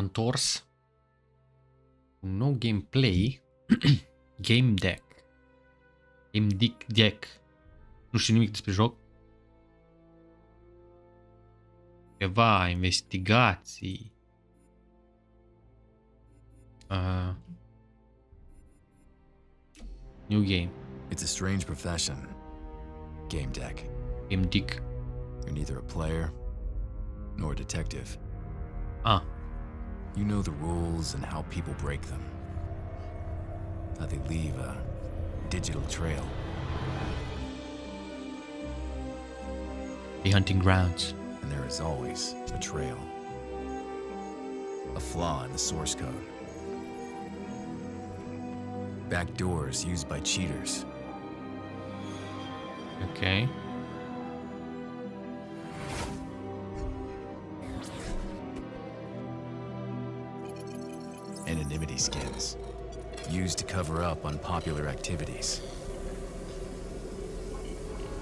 întors. Un nou gameplay. Gamedec. Gamedec. Nu știu nimic despre joc. Ceva, investigații. New game. It's a strange profession. Gamedec. Gamedec. You're neither a player nor a detective. Ah. You know the rules and how people break them. How they leave a digital trail. The hunting grounds. And there is always a trail. A flaw in the source code. Backdoors used by cheaters. Okay. Anonymity skins. Used to cover up unpopular activities.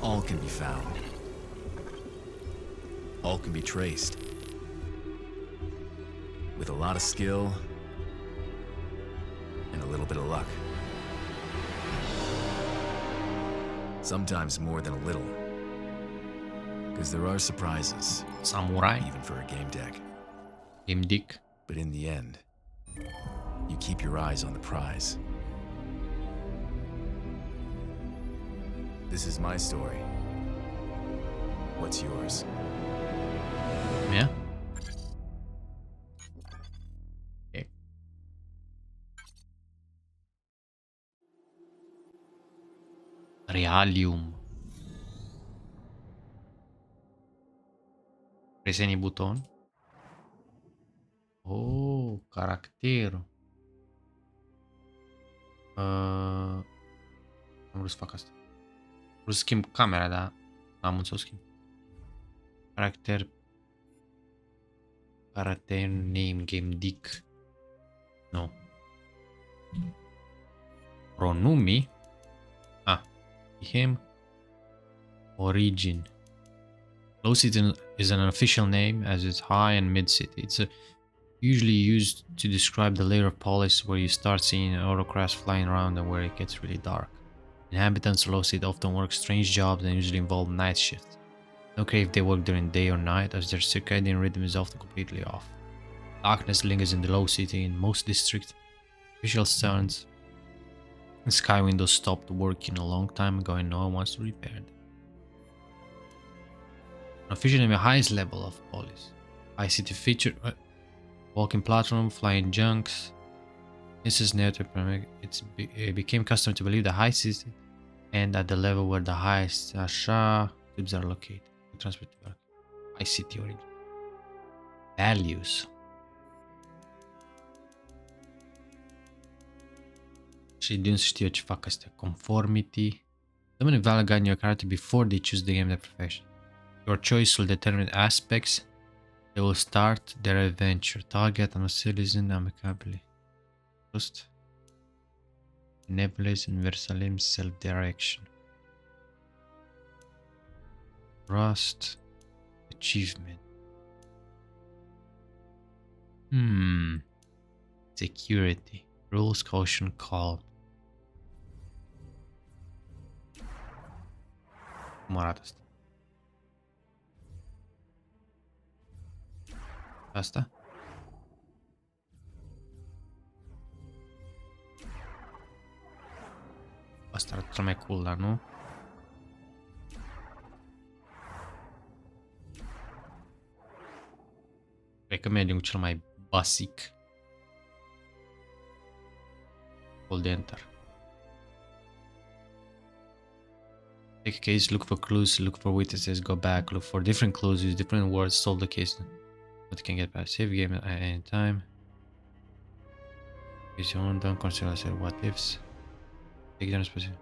All can be found. All can be traced. With a lot of skill and a little bit of luck. Sometimes more than a little. Because there are surprises. Samurai. Even for a Gamedec. Gamedec. But in the end, you keep your eyes on the prize. This is my story. What's yours? Yeah? Okay. Realium. Preseni buton. Oh, caracterul. Am vrut să fac asta. Am vrut să schimb camera, dar n-am înțeles să o schimb. Character name Gamedec. No. Pronumi. Ah. Him. Origin. Low city is an official name as it's high and mid city. It's usually used to describe the layer of police where you start seeing autocrats flying around and where it gets really dark. Inhabitants of low city often work strange jobs and usually involve night shifts. No care if they work during day or night, as their circadian rhythm is often completely off. Darkness lingers in the low city in most districts. Official suns and sky windows stopped working a long time ago and no one wants to repair them. Officially the highest level of police. High city feature walking platform, flying junks. This is near to it became custom to believe the high city and at the level where the highest Asha tubes are located. Transport high city origin. Values. Și din să știu ce fac astea. Conformity. Someone evaluate your character before they choose the game profession. Your choice will determine aspects they will start their adventure. Target and citizen amicably. Trust. Nebulous universalism self-direction. Trust. Achievement. Security. Rules, caution, calm. Cum arată asta? Asta? Asta arată cel mai cool, dar nu? Cred că medium cel mai basic. Hold enter. Take a case, look for clues, look for witnesses, go back, look for different clues, use different words, solve the case. What can get past save game at any time. Case your own, don't consider what ifs. Take down specific.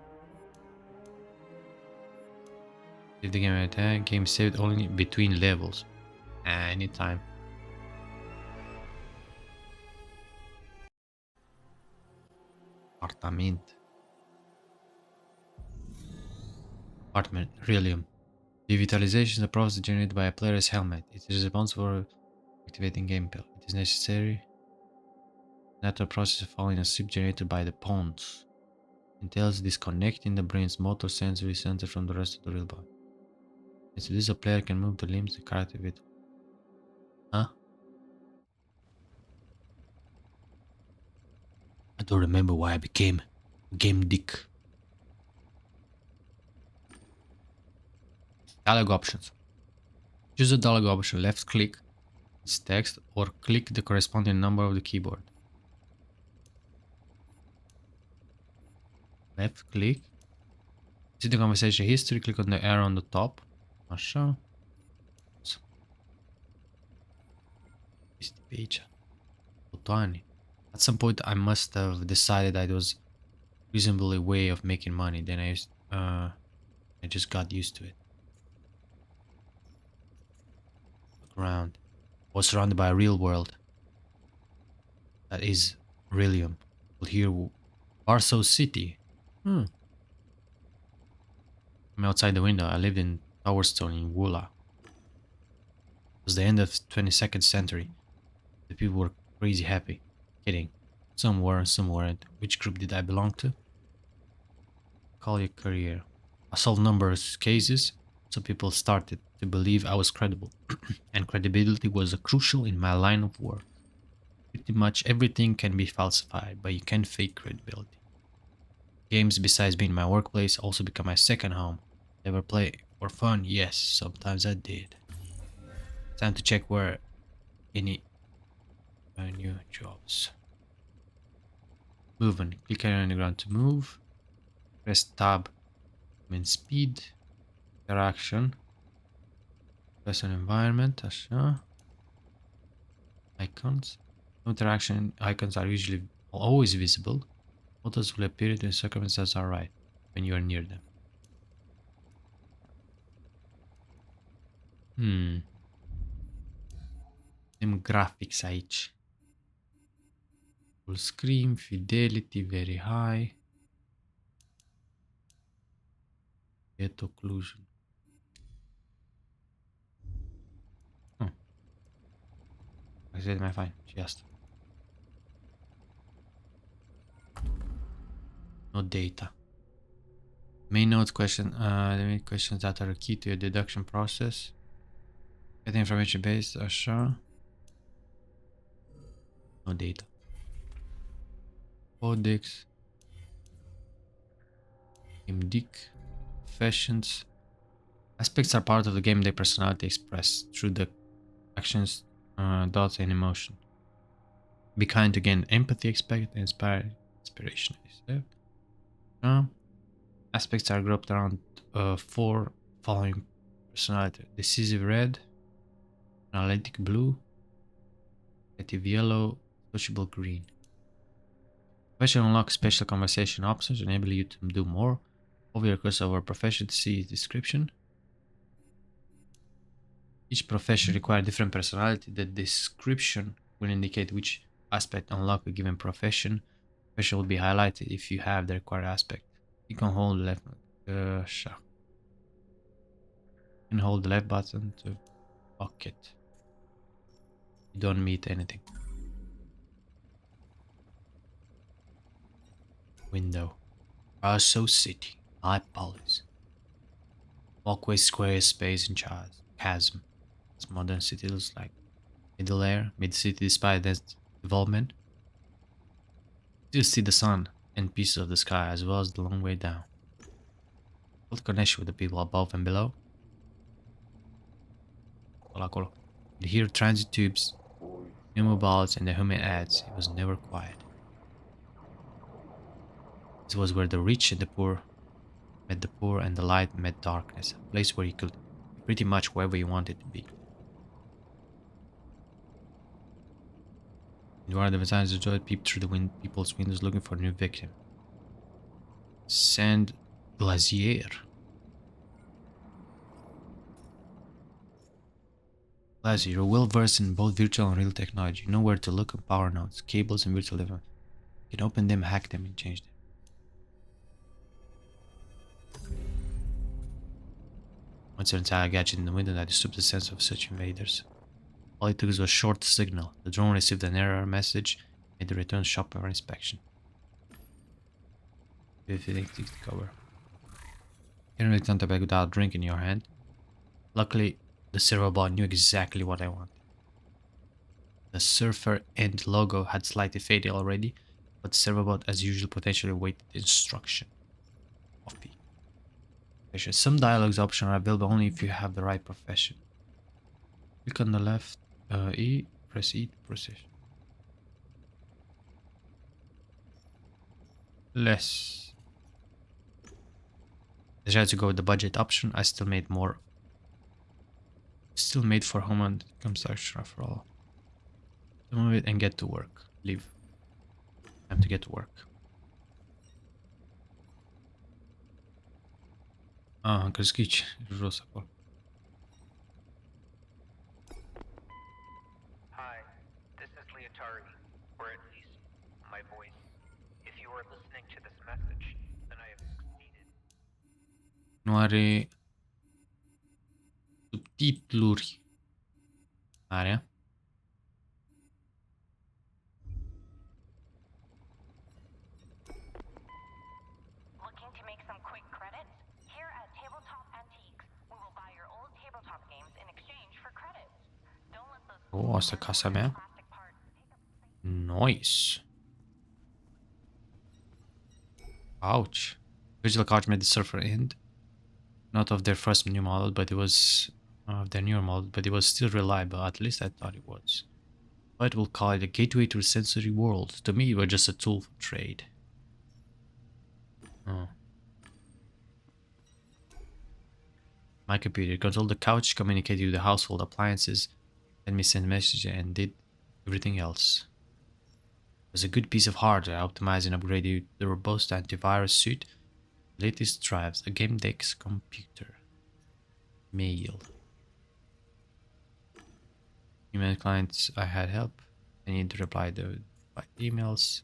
Save the game at a time, game saved only between levels. Anytime. Apartment. Realium. Revitalization is a process generated by a player's helmet. It is responsible for Activating game pill. It is necessary. Natural process following a sleep generated by the pawns. Entails disconnecting the brain's motor sensory center from the rest of the real body. And so this a player can move the limbs the character with. Huh? I don't remember why I became a game dick. Dialog options. Choose the dialog option, left click its text or click the corresponding number of the keyboard. Left click. See the conversation history, click on the arrow on the top. Așa. Este pe aici. Butoane. At some point I must have decided that it was reasonably way of making money. Then I just got used to it. Look around. I was surrounded by a real world. That is Rillium. Well, here, Warsaw City. I'm outside the window. I lived in Towerstone in Wola. It was the end of 22nd century. The people were crazy happy. Kidding. Some were, some weren't. Which group did I belong to? Call your career. I solved numerous cases, so people started to believe I was credible. And credibility was crucial in my line of work. Pretty much everything can be falsified, but you can't fake credibility. Games, besides being my workplace, also become my second home. Ever play for fun? Yes, sometimes I did. Time to check where any new jobs. Movement. Click anywhere on the ground to move. Press tab. Main speed. Interaction. Press an environment. Așa. Icons. Interaction icons are usually always visible. Photos will appear when circumstances are right, when you are near them. Avem graphics aici. Full screen, fidelity very high. Get occlusion. Hai să vedem mai fain și asta. No data. Main notes question. The main questions that are key to your deduction process. Get information based. Așa. No data. Codex. Gamedec. Professions. Aspects are part of the Gamedec personality expressed through the actions, thoughts, and emotion. Be kind to gain empathy, expect, inspiration. Aspects are grouped around 4 following personality: decisive red, analytic blue, creative yellow, sociable green. Profession unlocks special conversation options, enable you to do more. Over your course of our profession, see description. Each profession requires different personality. The description will indicate which aspect unlock a given profession. Profession will be highlighted if you have the required aspect. You can hold the left. You can hold the left button to lock it. You don't meet anything. Window. Warsaw City. High police. Walkway, square, space, and chasm. As modern city looks like. Middle air, mid-city despite that development. You see the sun and pieces of the sky as well as the long way down. Build connection with the people above and below. You hear transit tubes, new mobiles, and the human ads. It was never quiet. This was where the rich and the poor met the poor and the light met darkness. A place where you could be pretty much wherever you wanted to be. And one of the designs enjoyed peeped through the people's windows looking for a new victim. Sand Glacier. Glacier, you're well versed in both virtual and real technology. You know where to look at power nodes, cables, and virtual devices. You can open them, hack them, and change them. Once an entire gadget in the window that disturbs the sense of such invaders. All it took was a short signal. The drone received an error message, made the return shop for inspection. If it takes the cover. Can't really come back without a drink in your hand. Luckily, the server bot knew exactly what I wanted. The surfer end logo had slightly faded already, but the server bot, as usual, potentially awaited instruction. Copy. Some dialogues options are available only if you have the right profession. Click on the left, press E to proceed. Less. I tried to go with the budget option. I still made more. Still made for home and comes extra for all. Move it and get to work. Leave. Time to get to work. Încă schici jos acolo. Hi, this is Leotari, or at least my voice. If you are listening to this message, then I have succeeded. Nu are subtitluri. Are? Looking to make some quick credits? Here at Tabletop Antiques, we will buy your old tabletop games in exchange for credits. Don't let those Asta e casa mea. plastic parts take up space. Nice. Ouch. Digital couch made the surfer end. Not of their first new model, but it was of their newer model, but it was still reliable. At least I thought it was. But we'll call it a gateway to the sensory world. To me, it was just a tool for trade. Oh. My computer controlled the couch, communicated with the household appliances, let me send messages, and did everything else. It was a good piece of hardware, optimized and upgraded the robust antivirus suite, latest drives, a Gamedec's computer. Mail. Email clients, I had help. I need to reply by emails.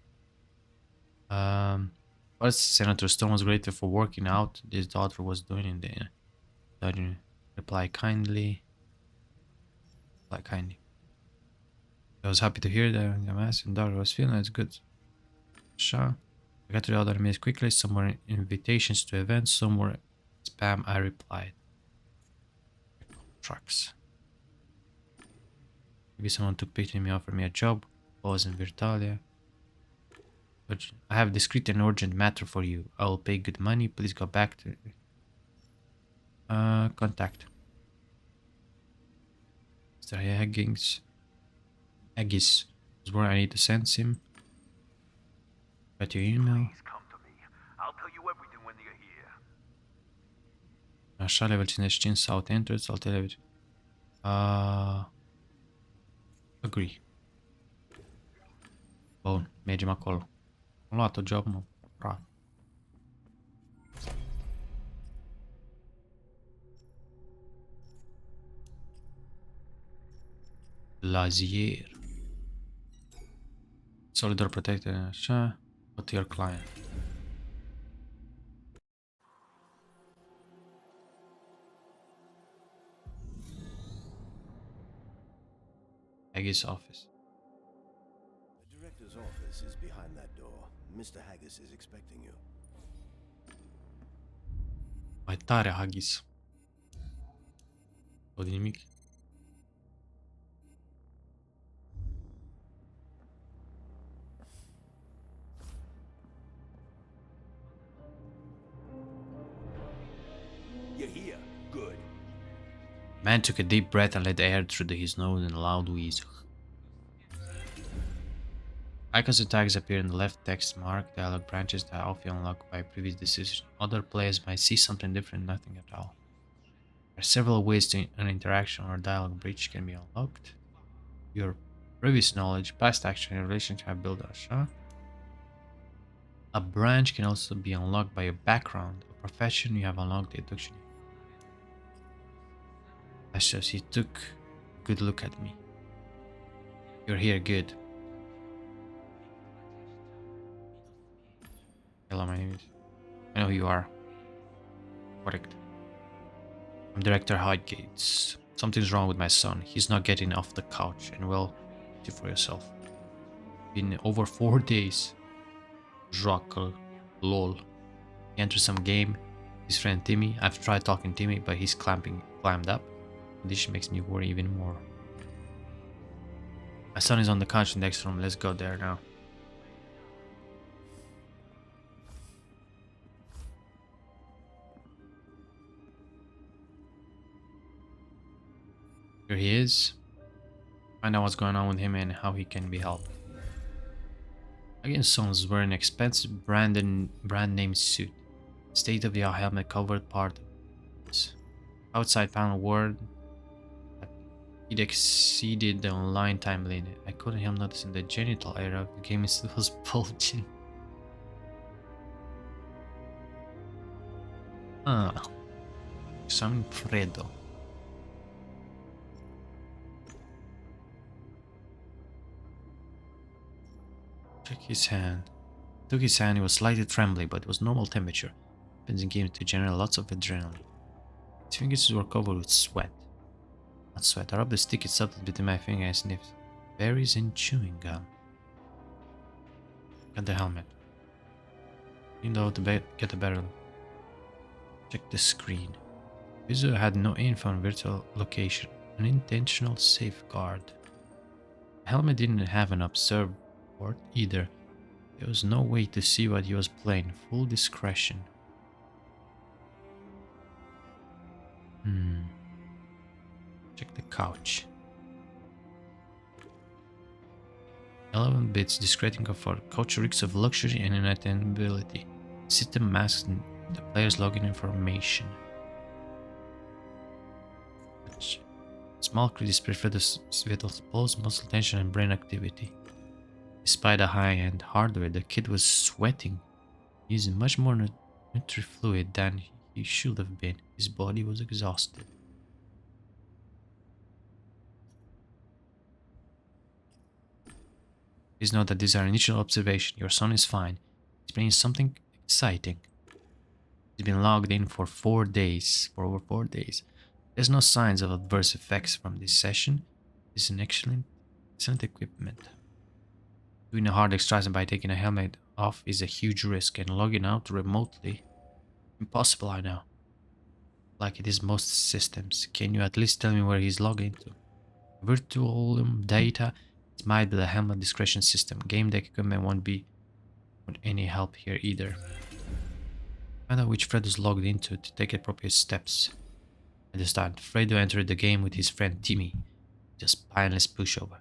What Senator Stone was grateful for working out his daughter was doing in there. Daughter, reply kindly. Reply kindly. I was happy to hear that the massive daughter was feeling it's good. Sure. I got to the other emails quickly. Some were invitations to events, some were spam. I replied. Trucks. Maybe someone took pity of me, offered me a job. I was in Virtalia. But I have a discreet and urgent matter for you. I will pay good money. Please go back to contact. Mr. Haggis is where I need to send him. Got your email. Please come to me. I'll tell you everything when you're here. Așa, level 55, South Entrance, alte level. Agree. Bun, mergem acolo. Am luat o job, mă. Bravo. Lazier. Solidor protected, așa. Go to your client. Haggis office. The director's office is behind that door. Mr. Haggis is expecting you. Mai tare, Haggis. O de nimic. You're here. Good. Man took a deep breath and let air through his nose in a loud wheeze. Icons and tags appear in the left text mark. Dialogue branches that are often unlocked by previous decision. Other players might see something different, nothing at all. There are several ways to an interaction or dialogue bridge can be unlocked. Your previous knowledge, past action, and relationship have built a A branch can also be unlocked by your background, a profession you have unlocked the induction. That's just he took a good look at me. You're here, good. Hello, my name is. I know who you are. Correct. I'm Director Hardgates. Something's wrong with my son. He's not getting off the couch, and well, see for yourself. Been over 4 days. Jocul. Lol. He enters some game. His friend Timmy. I've tried talking to Timmy, but he's climbed up. This makes me worry even more. My son is on the couch in the next room. Let's go there now. Here he is. Find out what's going on with him and how he can be helped. Again, son's wearing an expensive brand name suit. State-of-the-art helmet covered part. Outside panel word that it exceeded the online time limit. I couldn't help noticing the genital area of the game was bulging. Some Fredo. Check his hand. Took his hand, it was slightly trembling, but it was normal temperature. Benzene gave to generate lots of adrenaline. His fingers were covered with sweat. Not sweat, I rubbed the sticky substance between my finger and sniffed. Berries and chewing gum. Got the helmet. Leaned over to get a better look. Check the screen. User had no info on virtual location. An intentional safeguard. The helmet didn't have an observe port either. There was no way to see what he was playing. Full discretion. Check the couch. 11 bits discreting for couch reeks of luxury and unattainability. System masks the player's login information. Small crease prefer the vital pulse, muscle tension, and brain activity. Despite the high-end hardware, the kid was sweating, using much more nutri-fluid than he should have been. His body was exhausted. Please note that these are initial observations. Your son is fine. He's playing something exciting. He's been logged in for 4 days, for over 4 days. There's no signs of adverse effects from this session. This is an excellent equipment. Doing a hard extraction by taking a helmet off is a huge risk, and logging out remotely impossible, I know. Like it is most systems. Can you at least tell me where he's logged into? Virtual data. It might be the helmet discretion system. Gamedec equipment won't be with any help here either. Find out which Fredo's logged into to take appropriate steps. At the start, Fredo entered the game with his friend Timmy. Just spineless pushover.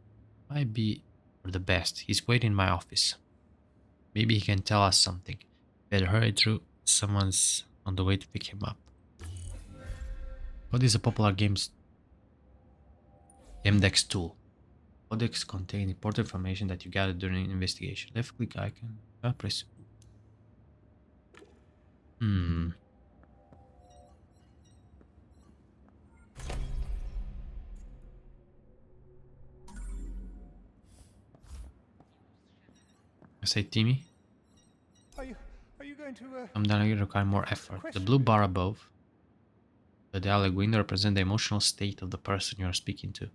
Might be for the best. He's waiting in my office. Maybe he can tell us something. Better hurry through. Someone's on the way to pick him up. What is a popular Gamedec tool? Codex contain important information that you gather during an investigation. Left click icon. Press. I say Timmy. Are you going to Some dialogue require more effort. The blue bar above the dialogue window represents the emotional state of the person you are speaking to.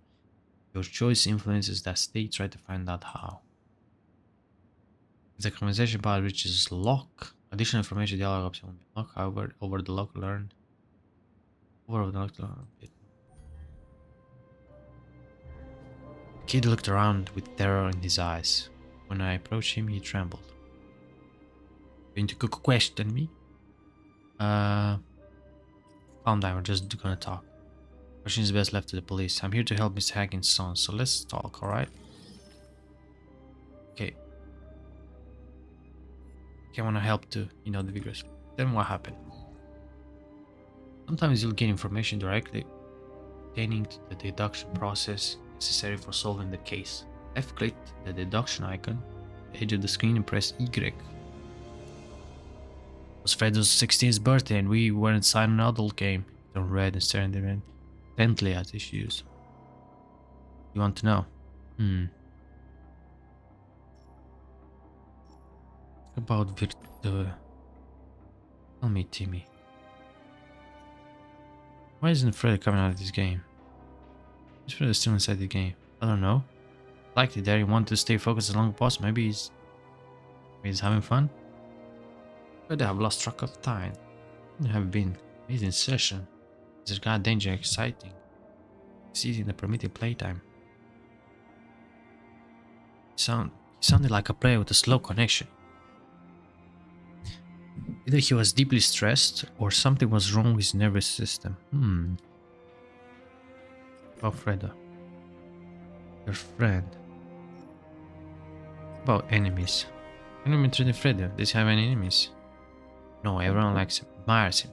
Your choice influences that state. Try to find out how. If the conversation bar reaches lock, additional information dialogue option will be locked. However, over the lock learn. The kid looked around with terror in his eyes. When I approached him, he trembled. Going to question me? Calm down, we're just gonna talk. Question is best left to the police. I'm here to help Mr. Hagen's son, so let's talk, alright? Okay. I wanna help too, you know, the vigorous. Then what happened? Sometimes you'll get information directly pertaining to the deduction process necessary for solving the case. Left-click the deduction icon, the edge of the screen, and press Y. It was Fredo's 16th birthday and we were inside an adult game. Turned red and staring intently at his shoes. You want to know? About Tell me, Timmy. Why isn't Fred coming out of this game? He's probably still inside the game. I don't know. Likely there, he wanted to stay focused as long as possible. Maybe he's having fun. But I have lost track of time. It have been amazing session. This got danger exciting. Exceeding the permitted playtime. He sounded like a player with a slow connection. Either he was deeply stressed or something was wrong with his nervous system. Alfredo. Your friend. About enemies. Enemy treated Fredo. Does he have any enemies? No, everyone likes him, admires him.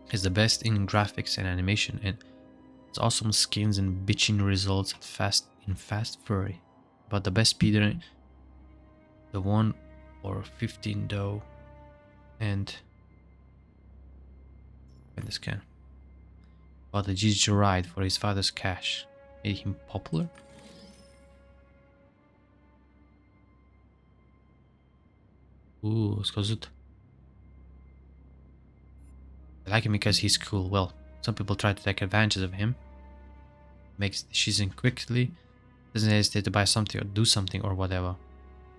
He's the best in graphics and animation, and his awesome skins and bitching results at fast furry. But the best speeder, the 1 or 15 though, and this can. But the digital ride for his father's cash made him popular. Scăzut. I like him because he's cool. Well, some people try to take advantage of him. Makes decisions quickly. Doesn't hesitate to buy something or do something or whatever.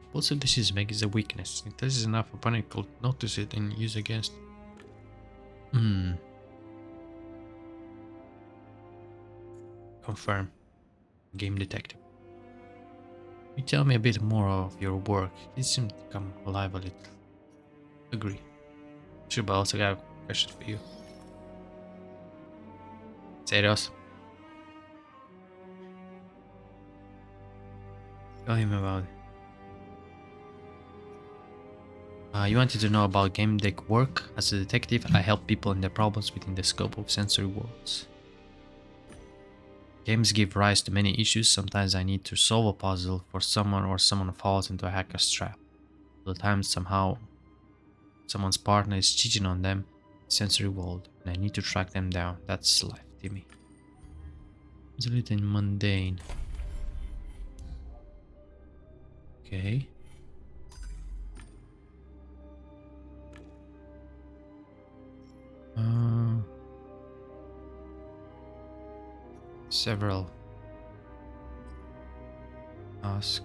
Impulsive decision making is a weakness. If this is enough, opponent could notice it and use against. Confirm. Game detective. You tell me a bit more of your work. It seems to come alive a little. Agree. Sure, but I also got a question for you. Serious? Tell him about it. You wanted to know about Gamedec work. As a detective, I help people in their problems within the scope of sensory worlds. Games give rise to many issues. Sometimes I need to solve a puzzle for someone or someone falls into a hacker's trap. Other times somehow someone's partner is cheating on them in the sensory world and I need to track them down. That's life, Timmy. It's a little mundane. Okay. Several. Ask.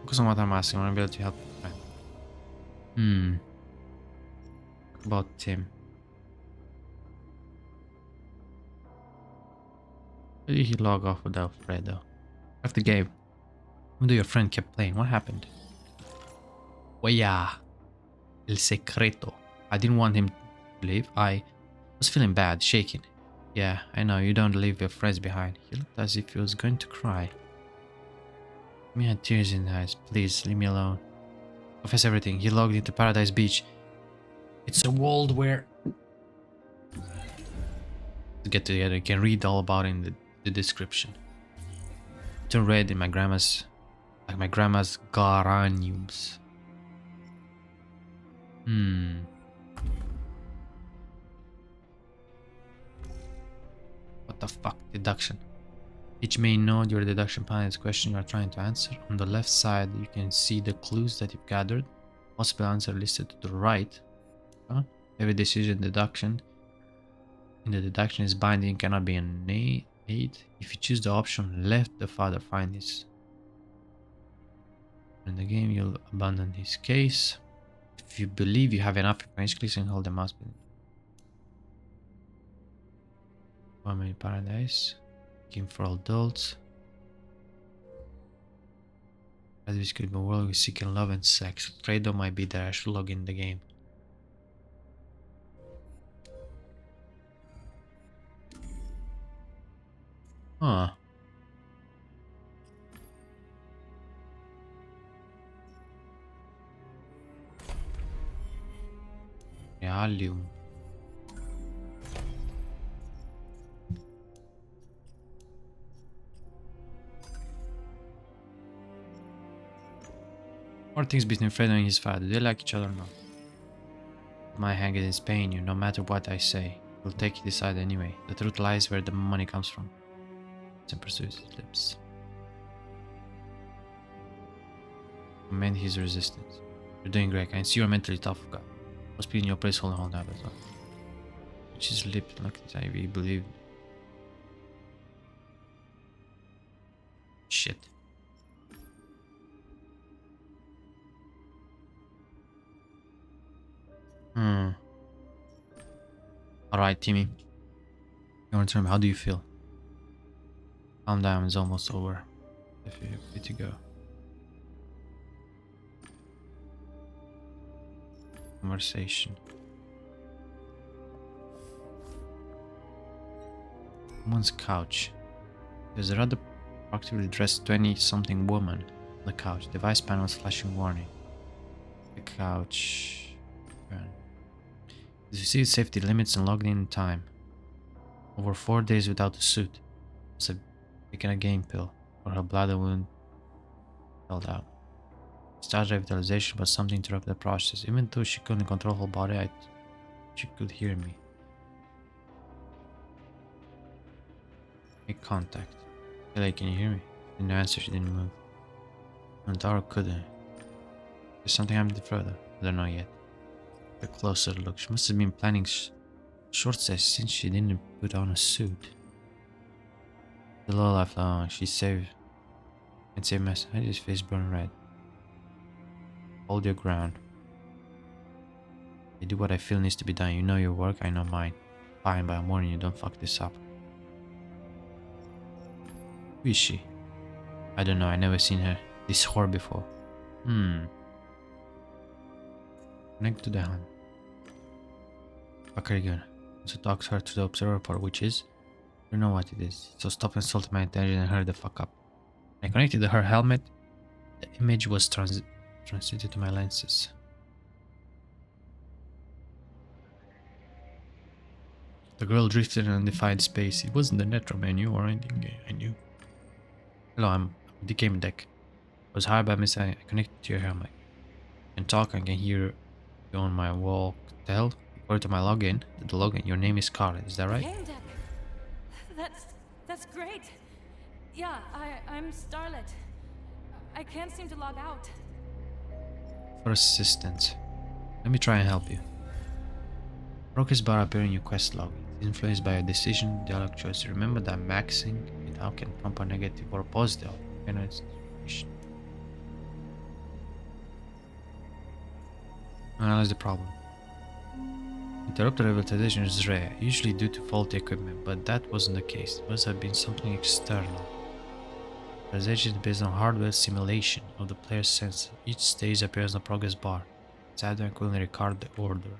Focus on what I'm asking. I want to be able to help my friend. About Tim. Why did he log off without Fredo? After the game, even though your friend kept playing, what happened? Oya, el secreto. I didn't want him to leave. I was feeling bad, shaking. Yeah, I know, you don't leave your friends behind. He looked as if he was going to cry. He had tears in his eyes. Please, leave me alone. Confess everything. He logged into Paradise Beach. It's a world where... To get together, you can read all about it in the description. Turn red in my grandma's... Like my grandma's geraniums. What the fuck? Deduction. Each main node, your deduction panel is question you are trying to answer. On the left side, you can see the clues that you've gathered. Possible answer listed to the right. Every decision deduction in the deduction is binding, cannot be an aid. If you choose the option left, the father finds this. In the game, you'll abandon his case. If you believe you have enough information, click and hold the mouse button. Family Paradise. Game for adults. As we could be a world with seeking love and sex. Fredo might be there. I should log in the game. Huh. Realium. More things between Fredo and his father. Do they like each other or not? My hand is paying you, no matter what I say. We'll take you decide anyway. The truth lies where the money comes from. And pursues his lips. Command his resistance. You're doing great. I can see you're mentally tough guy. Must be in your place, hold on that as well. Which is lip like this, I believe. Shit. Alright, Timmy. You want to tell me, how do you feel? Calm down, it's almost over. If you're free to go. Conversation. Someone's couch. There's a rather proactively dressed 20-something woman on the couch. Device panels flashing warning. The couch. You see safety limits and logged in time. Over 4 days without a suit. Must have taken a game pill, or her bladder wound held out. Started revitalization, but something interrupted the process. Even though she couldn't control her body, she could hear me. Make contact. Kelly, can you hear me? Didn't answer, she didn't move. And Dara couldn't. There's something happening further. I don't know yet. A closer look. She must have been planning short sessions since she didn't put on a suit. The low life long. She saved. Can't say mess. I just face burn red. Hold your ground. I do what I feel needs to be done. You know your work, I know mine. Fine, but I'm warning you, don't fuck this up. Who is she? I don't know, I never seen her. This whore before. Connect to the hand. Fuck her again. So talks her to the observer part, which is? You know what it is. So stop insulting my attention and hurry the fuck up. I connected to her helmet. The image was translated to my lenses. The girl drifted in undefined space. It wasn't the netro menu or anything I knew. Hello, I'm the Gamedec. I was hired by Miss. I connected to your helmet. I can talk, I can hear you on my walk. The hell? According to my login, your name is Scarlet, is that right? Gamedec. That's great. Yeah, I'm Starlet. I can't seem to log out. For assistance. Let me try and help you. Progress bar appearing in your quest log. It's influenced by a decision, dialogue choice. Remember that maxing it out can prompt a negative or positive. Analyze the problem. Interrupted revitalization is rare, usually due to faulty equipment, but that wasn't the case. It must have been something external. Revitalization is based on hardware simulation of the player's sense. Each stage appears on the progress bar. Sideline couldn't record the order.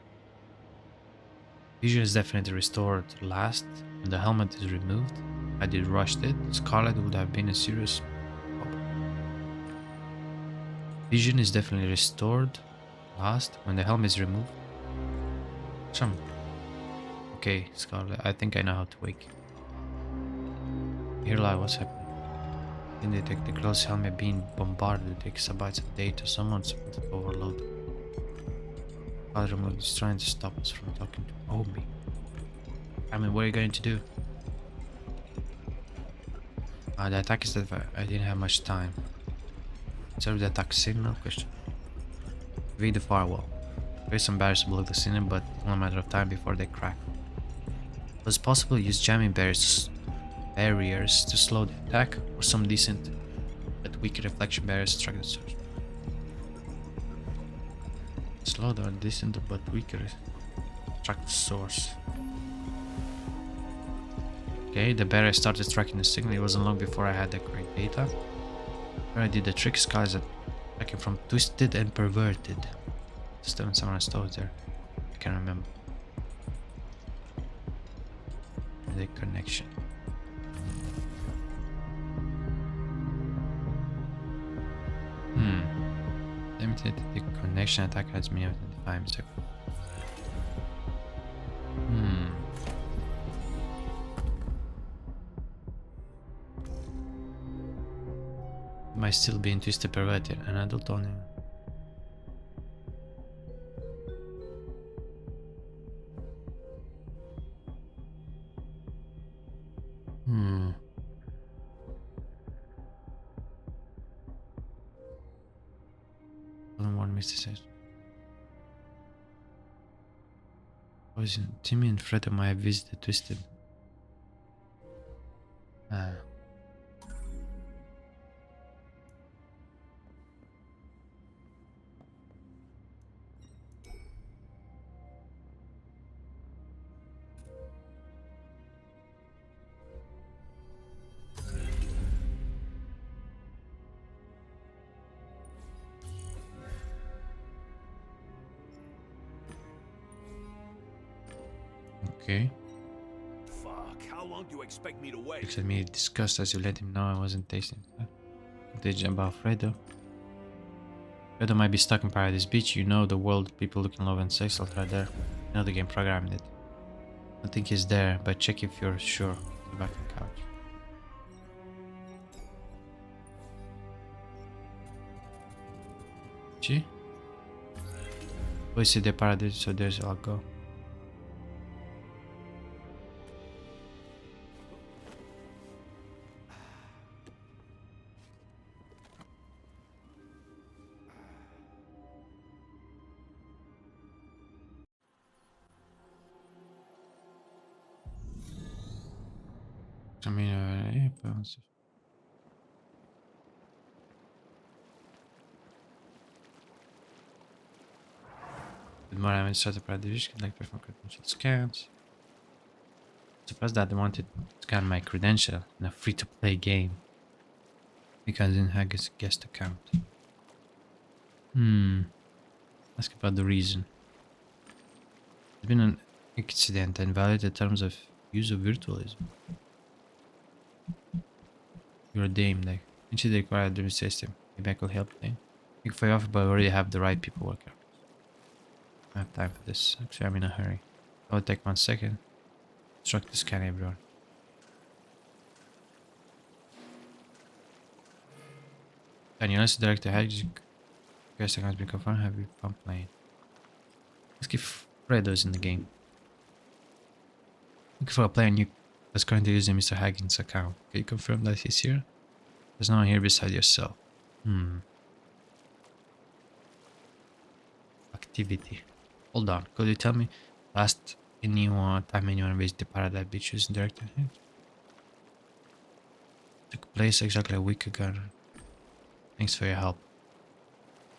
Vision is definitely restored last. When the helmet is removed, had you rushed it, Scarlet would have been a serious problem. Vision is definitely restored last. When the helmet is removed. Okay, Scarlet, I think I know how to wake. Here lie, what's happening? Didn't detect the closed helmet being bombarded with exabytes of data. Someone's overloaded. Father removed is trying to stop us from talking to Omi. I mean, what are you going to do? The attack is that I didn't have much time. Serve the attack signal? Question. Read the firewall. Raise some barriers to block the signal, but it's only a matter of time before they crack. It was possible to use jamming barriers to slow the attack, or some decent but weak reflection barriers to track the source. Slow down, decent but weaker track the source. Okay, the barrier started tracking the signal. It wasn't long before I had the correct data. Where I did the trick, skies attacking from twisted and perverted. System and someone stole there. I can't remember. The connection. Limited the connection attack has been identified. Might still be twisted perverted, an adult only. Mr. says. Poison. Timmy and Fred might have visited Twisted. Okay. Fuck, how long do you expect me to wait? Looks at me disgust as you let him know I wasn't tasting that. Contagion about Fredo. Fredo might be stuck in Paradise Beach. You know the world, people looking love and sex out right there. You know the game programmed it. I don't think he's there, but check if you're sure. Go back on the couch. See? We see the Paradise, so there's I'll go. I mean, yeah, but with more I'm inside the Paradise, like perform credential scans. Surprised that they wanted to scan my credential in a free-to-play game. Because in Haggis guest account. Ask about the reason. There's been an accident and violated terms of use of virtualism. You're a dame, like. Didn't you require a dream system? Maybe I could help them. You can offer, but I already have the right people working. I have time for this. Actually, I'm in a hurry. I'll take 1 second. Instruct to scan everyone. Daniel, as the director, guest account has been confirmed. Have you fun playing? Let's give Fredo's in the game. Looking for a player new that's currently using Mr. Haggins' account. Can you confirm that he's here? There's no one here beside yourself. Activity. Hold on. Could you tell me last time anyone visited Paradise Beach using director? Took place exactly a week ago. Thanks for your help.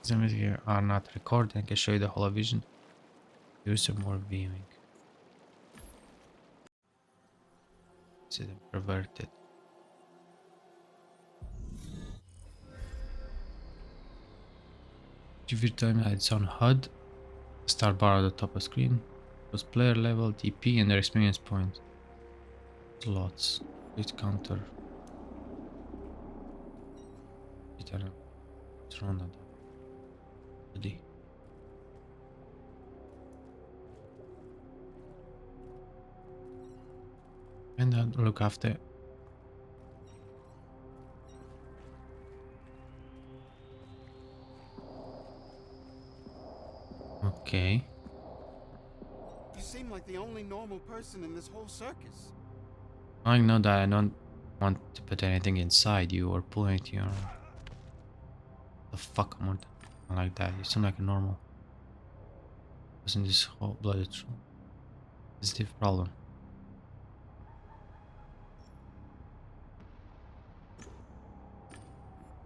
Examples here are not recorded. I can show you the whole vision. Here's some more viewing. See them perverted. View time it's on HUD. Start bar at the top of screen. Was player level, TP, and their experience point. Slots. Hit counter. It's run at the and then look after. Okay. You seem like the only normal person in this whole circus. I know that I don't want to put anything inside you or pull anything on. The fuck am I like that? You seem like a normal. Wasn't this whole bloody true? It's the problem.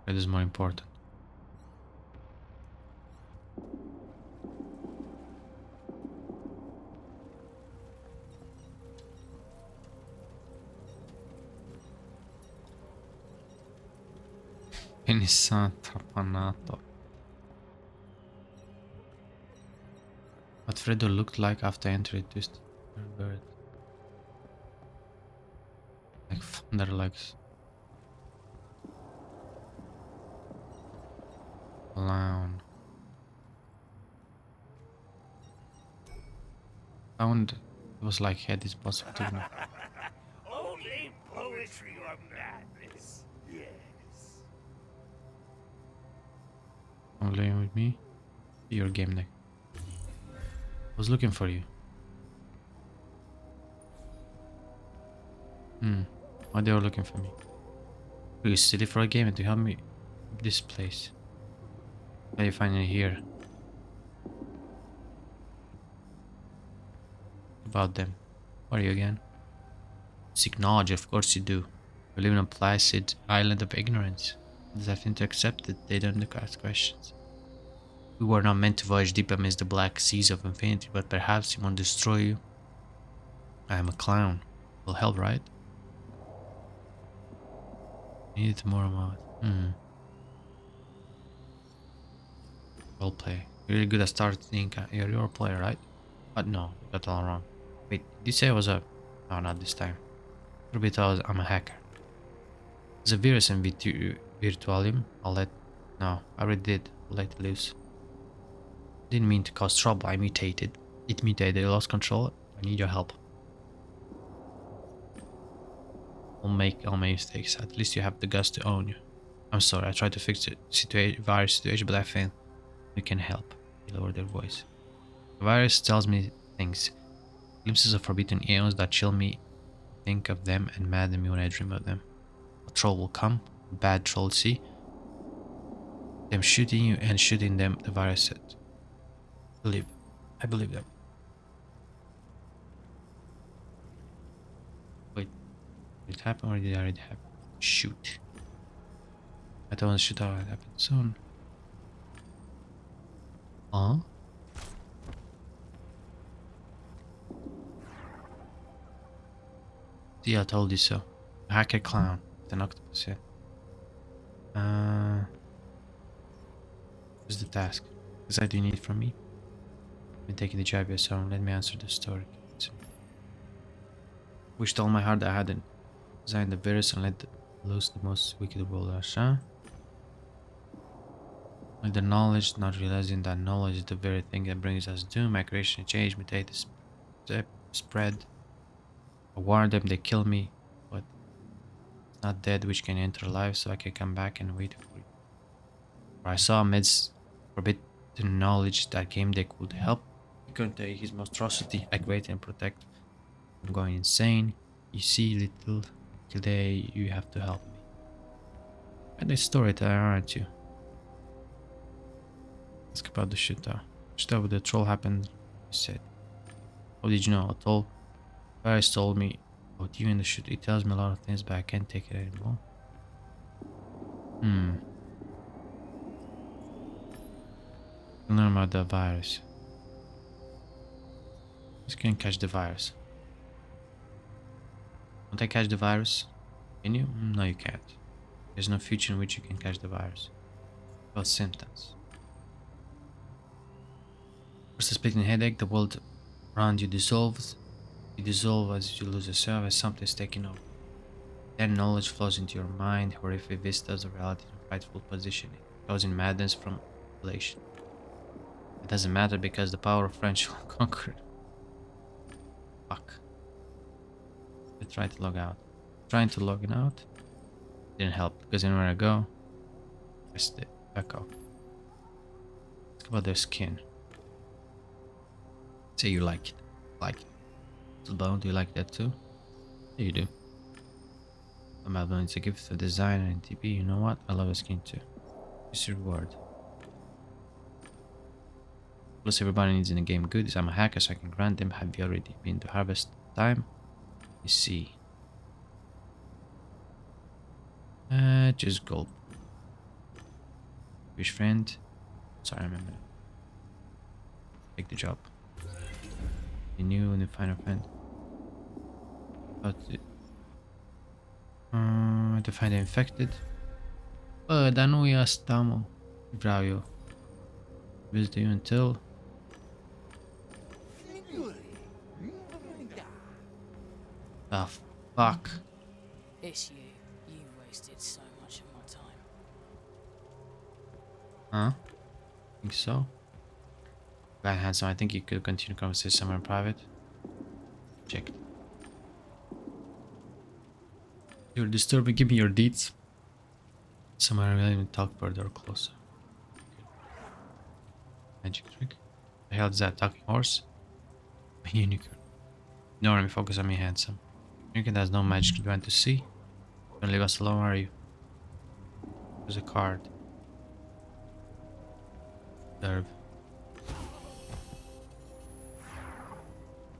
It is more important. Penissant trapanato. What Fredo looked like after entering twisted bird. Like thunder legs. Clown. Sound was like head is possible to me. Only poetry or madness. Yes. Come playing with me? Your Gamedec. I was looking for you. Why they were looking for me? Are you silly for a game to help me this place? How you find it here? About them. Who are you again? Seek knowledge, of course you do. We live in a placid island of ignorance. There's nothing to accept that they don't ask questions. We were not meant to voyage deep amidst the black seas of infinity, but perhaps he won't destroy you. I am a clown. Will help, right? Need more about. Well play. You're really good at starting. You're a player, right? But no, you got all wrong. Wait, did you say I was a... No, not this time. Probably thought I'm a hacker. There's a virus in Virtualium. No, I already did. I'll let it loose. Didn't mean to cause trouble. I mutated. It mutated. I lost control. I need your help. I'll make all my mistakes. At least you have the guts to own you. I'm sorry. I tried to fix the virus situation, but I failed. You can help. They lowered their voice. The virus tells me things. Glimpses of forbidden eons that chill me. Think of them and madden me when I dream of them. A troll will come. A bad troll, see? Them shooting you and shooting them, the virus said. I believe them. Wait. Did it happen or did it already happen? Shoot. I don't want to shoot out. It happen soon. Huh? See, I told you so. A hacker clown with an octopus head. What's the task? What do you need from me? I've been taking the job here, so let me answer the story. Wished all my heart that I hadn't designed the virus and let loose the most wicked rulers, huh? With the knowledge, not realizing that knowledge is the very thing that brings us doom. My creation change, mutate, spread. I warned them, they kill me, but it's not dead, which can enter life, so I can come back and wait for you. For I saw amidst forbidden knowledge that Gamedec would help. He couldn't take his monstrosity, aggravate and protect. I'm going insane. You see, little today, you have to help me. And a storyteller, aren't you? Ask about the shootout. Shootout with the troll happened, he said. How did you know? I told Paris told me about you in the shoot. It tells me a lot of things, but I can't take it anymore. Learn about the virus. Just can't catch the virus. Won't I catch the virus? Can you? No, you can't. There's no future in which you can catch the virus. About symptoms. First, a splitting headache. The world around you dissolves. You dissolve as you lose yourself, as something's taking over. Then knowledge flows into your mind, horrific vistas of reality and frightful positioning, causing madness from elation. It doesn't matter because the power of friendship will conquer. Fuck. I tried to log out. Trying to log out didn't help because anywhere I go, pressed it back off. Let's go about their skin. Say you like it. Like it. Bone, do you like that too? Yeah, you do. It's a gift of designer and TP. You know what? I love your skin too. It's your reward. Plus everybody needs in the game goods. I'm a hacker, so I can grant them. Have you already been to harvest time? You see. Just gold. Wish friend. Sorry, I remember. Take the job. You new in the final friend. To find the infected. Dar nu e asta, mă. Vreau eu. Visit you until... The fuck? It's you. You wasted so much of my time. Huh? Think so? Glad handsome. I think you could continue conversation somewhere in private. Check. You're disturbing. Give me your deeds. Somewhere I'm willing to talk further or closer. Magic trick. The hell is that? Talking horse? A unicorn. No, let me focus on me, handsome. Unicorn has no magic you want to see. Don't leave us alone, are you? There's a card. Derb.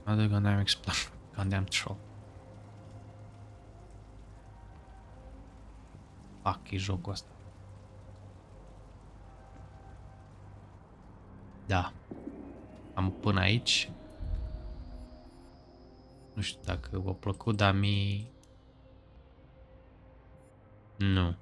Another goddamn explode. Goddamn troll. Fuck, e jocul ăsta. Da. Am până aici. Nu știu dacă v-a plăcut, dar nu.